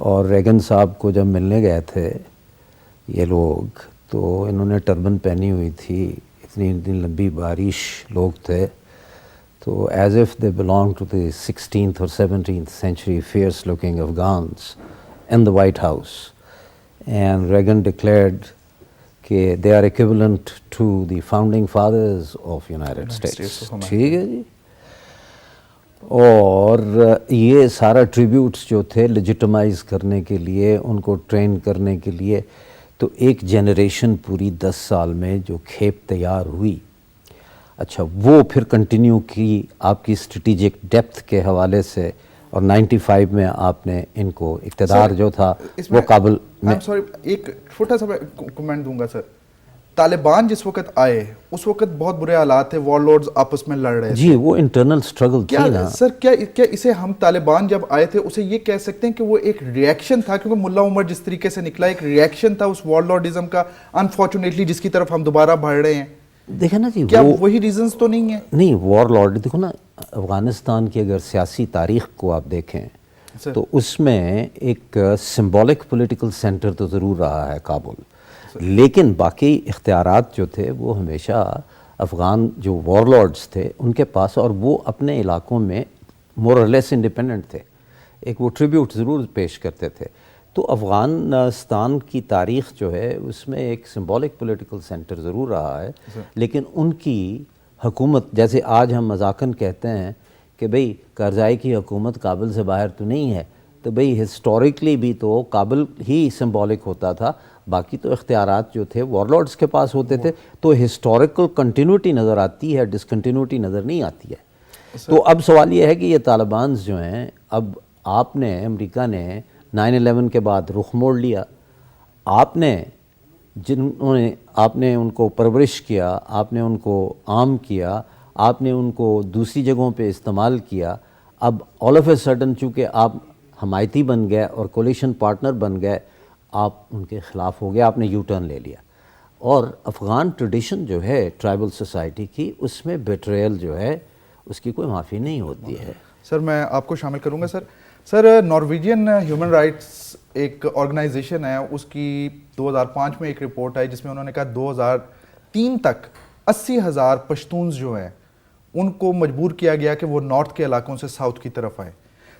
اور ریگن صاحب کو جب ملنے گئے تھے یہ لوگ تو انہوں نے ٹربن پہنی ہوئی تھی, اتنی لمبی بارش لوگ تھے, تو as if they belong to the 16th or 17th century fierce looking Afghans in the White House. And Reagan declared کہ they are equivalent to the founding fathers of United States. ٹھیک ہے جی. اور یہ سارا ٹریبیوٹس جو تھے لیجیٹمائز کرنے کے لیے, ان کو ٹرین کرنے کے لیے, تو ایک جنریشن پوری 10 سال میں جو کھیپ تیار ہوئی, اچھا وہ پھر کنٹینیو کی آپ کی اسٹریٹجک ڈیپتھ کے حوالے سے, اور 95 میں آپ نے ان کو اقتدار جو تھا وہ کابل میں. ایک چھوٹا سا میں کمنٹ دوں گا سر. طالبان جس وقت آئے اس وقت بہت برے حالات تھے, وار لارڈز آپس میں لڑ رہے تھے. جی وہ انٹرنل سٹرگل تھی نا سر. کیا اسے ہم طالبان جب آئے تھے اسے یہ کہہ سکتے ہیں کہ وہ ایک ریئیکشن تھا, کیونکہ ملا عمر جس طریقے سے نکلا ایک ریئیکشن تھا اس وار لارڈزم کا, انفارچونیٹلی جس کی طرف ہم دوبارہ بڑھ رہے ہیں. دیکھیں نا جی, کیا وہی ریزنز تو نہیں ہیں؟ نہیں, وار لارڈ دیکھو نا, افغانستان کی اگر سیاسی تاریخ کو آپ دیکھیں تو اس میں ایک سمبولک پولیٹیکل سینٹر تو ضرور رہا ہے کابل, لیکن باقی اختیارات جو تھے وہ ہمیشہ افغان جو وار لارڈز تھے ان کے پاس, اور وہ اپنے علاقوں میں مور اور لیس انڈیپینڈنٹ تھے. ایک وہ ٹریبیوٹ ضرور پیش کرتے تھے. تو افغانستان کی تاریخ جو ہے اس میں ایک سمبولک پولیٹیکل سینٹر ضرور رہا ہے, لیکن ان کی حکومت, جیسے آج ہم مذاقاً کہتے ہیں کہ بھئی کرزائی کی حکومت کابل سے باہر تو نہیں ہے, تو بھئی ہسٹوریکلی بھی تو کابل ہی سمبولک ہوتا تھا, باقی تو اختیارات جو تھے وار لارڈز کے پاس ہوتے تھے. تو ہسٹوریکل کنٹینیوٹی نظر آتی ہے, ڈسکنٹینیوٹی نظر نہیں آتی ہے. تو اب سوال یہ ہے کہ یہ طالبانز جو ہیں, اب آپ نے, امریکہ نے 9/11 کے بعد رخ موڑ لیا. آپ نے جنہوں نے, آپ نے ان کو پرورش کیا, آپ نے ان کو عام کیا, آپ نے ان کو دوسری جگہوں پہ استعمال کیا, اب آل آف اے سڈن چونکہ آپ حمایتی بن گئے اور کولیشن پارٹنر بن گئے, آپ ان کے خلاف ہو گئے, آپ نے یو ٹرن لے لیا. اور افغان ٹریڈیشن جو ہے ٹرائبل سوسائٹی کی, اس میں بیٹریل جو ہے اس کی کوئی معافی نہیں ہوتی ہے. سر میں آپ کو شامل کروں گا. سر نارویجین ہیومن رائٹس ایک آرگنائزیشن ہے, اس کی 2005 میں ایک رپورٹ آئی جس میں انہوں نے کہا 2003 تک 80,000 پشتونز جو ہیں ان کو مجبور کیا گیا کہ وہ نارتھ کے علاقوں سے ساؤتھ کی طرف آئیں.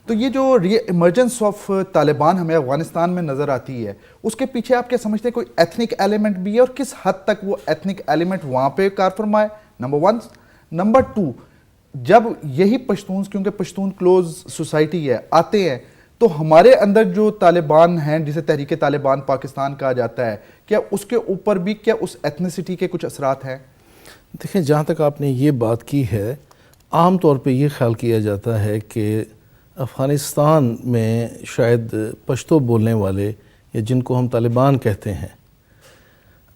تو یہ جو ایمرجنس آف طالبان ہمیں افغانستان میں نظر آتی ہے, اس کے پیچھے آپ کیا سمجھتے ہیں کوئی ایتھنک ایلیمنٹ بھی ہے, اور کس حد تک وہ ایتھنک ایلیمنٹ وہاں پہ کار فرما ہے؟ نمبر 1. نمبر 2, جب یہی پشتونز, کیونکہ پشتون کلوز سوسائٹی ہے, آتے ہیں تو ہمارے اندر جو طالبان ہیں جسے تحریک طالبان پاکستان کہا جاتا ہے, کیا اس کے اوپر بھی کیا اس ایتھنیسٹی کے کچھ اثرات ہیں؟ دیکھیں, جہاں تک آپ نے یہ بات کی ہے, عام طور پہ یہ خیال کیا جاتا ہے کہ افغانستان میں شاید پشتو بولنے والے, یا جن کو ہم طالبان کہتے ہیں,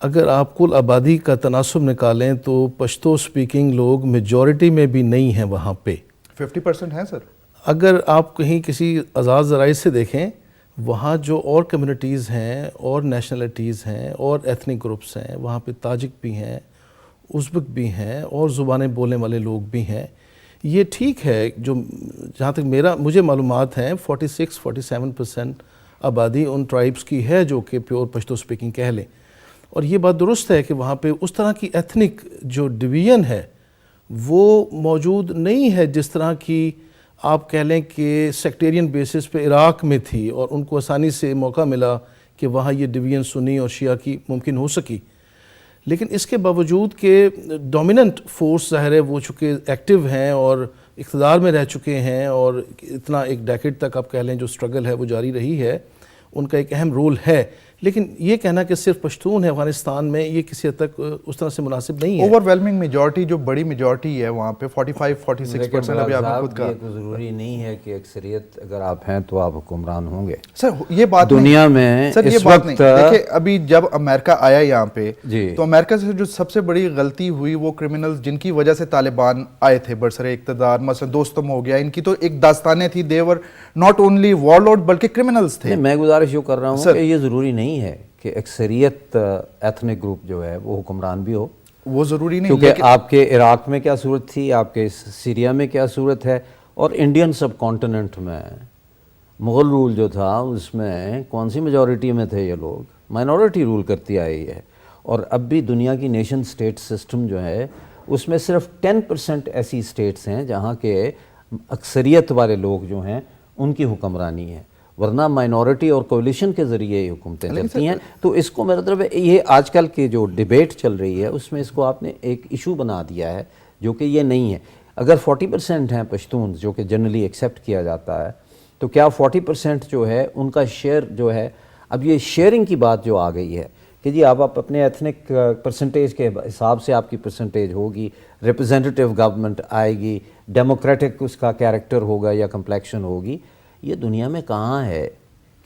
اگر آپ کل آبادی کا تناسب نکالیں تو پشتو سپیکنگ لوگ میجورٹی میں بھی نہیں ہیں وہاں پہ. 50% ہیں سر. اگر آپ کہیں کسی آزاد ذرائع سے دیکھیں, وہاں جو اور کمیونٹیز ہیں اور نیشنلٹیز ہیں اور ایتھنک گروپس ہیں, وہاں پہ تاجک بھی ہیں, ازبک بھی ہیں, اور زبانیں بولنے والے لوگ بھی ہیں. یہ ٹھیک ہے, جو جہاں تک مجھے معلومات ہیں 46-47% آبادی ان ٹرائبس کی ہے جو کہ پیور پشتو سپیکنگ کہہ لیں. اور یہ بات درست ہے کہ وہاں پہ اس طرح کی ایتھنک جو ڈویژن ہے وہ موجود نہیں ہے جس طرح کی آپ کہہ لیں کہ سیکٹیرین بیسس پہ عراق میں تھی, اور ان کو آسانی سے موقع ملا کہ وہاں یہ ڈویژن سنی اور شیعہ کی ممکن ہو سکی. لیکن اس کے باوجود کہ ڈومیننٹ فورس ظاہر ہے وہ چونکہ ایکٹیو ہیں اور اقتدار میں رہ چکے ہیں, اور اتنا ایک ڈیکیڈ تک آپ کہہ لیں جو سٹرگل ہے وہ جاری رہی ہے, ان کا ایک اہم رول ہے. لیکن یہ کہنا کہ صرف پشتون ہے افغانستان میں, یہ کسی حد تک اس طرح سے مناسب نہیں ہے. اوور ویلمنگ میجورٹی, جو بڑی میجورٹی ہے وہاں پہ 45-46%, ابھی آپ نے خود کہا. یہ تو ضروری نہیں ہے کہ اکثریت اگر آپ ہیں تو آپ حکمران ہوں گے. سر یہ بات دنیا میں سر یہ بات نہیں. دیکھیں ابھی جب امریکہ آیا یہاں پہ, تو امریکہ سے جو سب سے بڑی غلطی ہوئی وہ کرمنلز جن کی وجہ سے طالبان آئے تھے برسر اقتدار, مثلا دوستم ہو گیا, ان کی تو ایک داستانیں تھی, دیور ناٹ اونلی وار لارڈ بلکہ کرمنلز تھے. میں گزارش یہ کر رہا ہوں کہ یہ ضروری نہیں ہے کہ اکثریت ایتھنک گروپ جو ہے وہ حکمران بھی ہو. وہ ضروری نہیں, کیونکہ آپ کے عراق میں کیا صورت تھی, آپ کے سیریا میں کیا صورت ہے, اور انڈین سب کانٹیننٹ میں مغل رول جو تھا اس میں کون سی میجورٹی میں تھے یہ لوگ؟ مائنورٹی رول کرتی آئی ہے. اور اب بھی دنیا کی نیشن سٹیٹ سسٹم جو ہے اس میں صرف 10% ایسی سٹیٹس ہیں جہاں کے اکثریت والے لوگ جو ہیں ان کی حکمرانی ہے، ورنہ مائنورٹی اور کولیشن کے ذریعے یہ حکومتیں چلتی ہیں. تو اس کو میرا مطلب یہ آج کل کی جو ڈیبیٹ چل رہی ہے اس میں اس کو آپ نے ایک ایشو بنا دیا ہے جو کہ یہ نہیں ہے. اگر 40% ہیں پشتونز جو کہ جنرلی ایکسیپٹ کیا جاتا ہے، تو کیا 40% جو ہے ان کا شیئر جو ہے، اب یہ شیئرنگ کی بات جو آ گئی ہے کہ جی آپ اپنے ایتھنک پرسنٹیج کے حساب سے آپ کی پرسنٹیج ہوگی، ریپرزینٹیو گورنمنٹ آئے گی، ڈیموکریٹک اس کا کیریکٹر ہوگا یا کمپلیکشن ہوگی. یہ دنیا میں کہاں ہے؟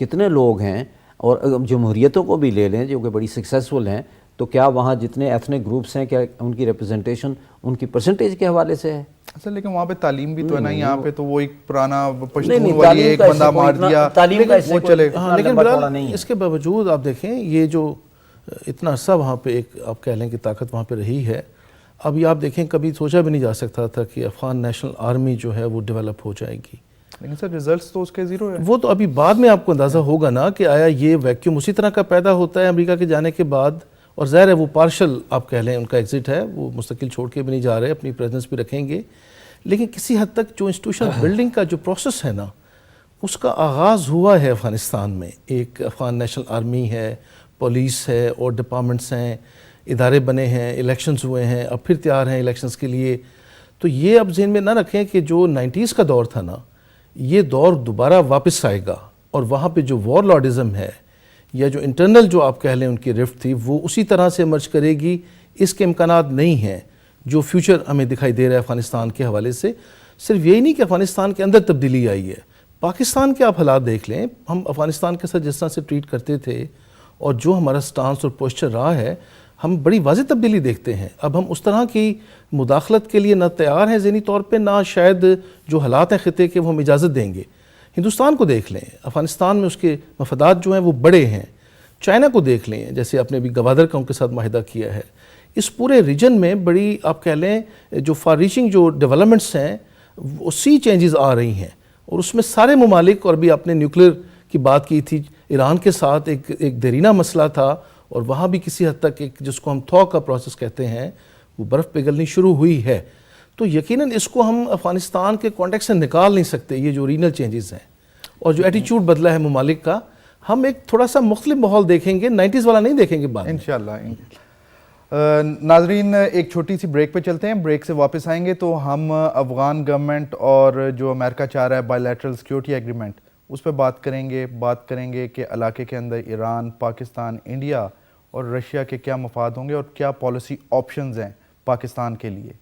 کتنے لوگ ہیں؟ اور جمہوریتوں کو بھی لے لیں جو کہ بڑی سکسیسفل ہیں، تو کیا وہاں جتنے ایتھنک گروپس ہیں کیا ان کی ریپرزنٹیشن ان کی پرسنٹیج کے حوالے سے ہے؟ اصل لیکن وہاں پہ تعلیم بھی تو ہے نا، یہاں پہ تو وہ ایک پرانا پشتون نہیں، والی تعلیم ایک کا بندہ مار دیا تعلیم کا وہ چلے. ہاں لیکن بہرحال اس کے باوجود آپ دیکھیں یہ جو اتنا عرصہ وہاں پہ ایک آپ کہہ لیں کہ طاقت وہاں پہ رہی ہے، اب یہ آپ دیکھیں کبھی سوچا بھی نہیں جا سکتا تھا کہ افغان نیشنل آرمی جو ہے وہ ڈیولپ ہو جائے گی. لیکن سر ریزلٹس تو اس کے زیرو ہے. وہ تو ابھی بعد میں آپ کو اندازہ ہوگا نا کہ آیا یہ ویکیوم اسی طرح کا پیدا ہوتا ہے امریکہ کے جانے کے بعد. اور ظاہر ہے وہ پارشل آپ کہہ لیں ان کا ایگزٹ ہے، وہ مستقل چھوڑ کے بھی نہیں جا رہے، اپنی پریزنس بھی رکھیں گے. لیکن کسی حد تک جو انسٹیٹیوشن بلڈنگ کا جو پروسیس ہے نا اس کا آغاز ہوا ہے افغانستان میں. ایک افغان نیشنل آرمی ہے، پولیس ہے اور ڈپارٹمنٹس ہیں، ادارے بنے ہیں، الیکشنز ہوئے ہیں، اب پھر تیار ہیں الیکشنز کے لیے. تو یہ اب ذہن میں نہ رکھیں کہ جو 90s کا دور تھا نا یہ دور دوبارہ واپس آئے گا، اور وہاں پہ جو وار لارڈزم ہے یا جو انٹرنل جو آپ کہہ لیں ان کی رفت تھی وہ اسی طرح سے ایمرج کرے گی. اس کے امکانات نہیں ہیں جو فیوچر ہمیں دکھائی دے رہا ہے افغانستان کے حوالے سے. صرف یہی نہیں کہ افغانستان کے اندر تبدیلی آئی ہے، پاکستان کے آپ حالات دیکھ لیں. ہم افغانستان کے ساتھ جس طرح سے ٹریٹ کرتے تھے اور جو ہمارا سٹانس اور پوسچر رہا ہے، ہم بڑی واضح تبدیلی دیکھتے ہیں. اب ہم اس طرح کی مداخلت کے لیے نہ تیار ہیں ذہنی طور پہ، نہ شاید جو حالات ہیں خطے کے وہ ہم اجازت دیں گے. ہندوستان کو دیکھ لیں، افغانستان میں اس کے مفادات جو ہیں وہ بڑے ہیں. چائنا کو دیکھ لیں، جیسے آپ نے ابھی گوادر کا ان کے ساتھ معاہدہ کیا ہے. اس پورے ریجن میں بڑی آپ کہہ لیں جو فار ریچنگ جو ڈیولپمنٹس ہیں وہ سی چینجز آ رہی ہیں، اور اس میں سارے ممالک، اور بھی آپ نے نیوکلیر کی بات کی تھی، ایران کے ساتھ ایک دیرینہ مسئلہ تھا، اور وہاں بھی کسی حد تک ایک جس کو ہم تھو کا پروسیس کہتے ہیں وہ برف پگھلنی شروع ہوئی ہے. تو یقیناً اس کو ہم افغانستان کے کانٹیکس سے نکال نہیں سکتے. یہ جو ریجنل چینجز ہیں اور جو ایٹیچیوڈ بدلا ہے ممالک کا، ہم ایک تھوڑا سا مختلف ماحول دیکھیں گے، 90s والا نہیں دیکھیں گے بعد میں انشاءاللہ. ناظرین ایک چھوٹی سی بریک پہ چلتے ہیں، بریک سے واپس آئیں گے تو ہم افغان گورنمنٹ اور جو امریکہ چاہ رہا ہے بائی لیٹرل سیکیورٹی ایگریمنٹ اس پہ بات کریں گے کہ علاقے کے اندر ایران، پاکستان، انڈیا اور رشیا کے کیا مفاد ہوں گے اور کیا پالیسی آپشنز ہیں پاکستان کے لیے.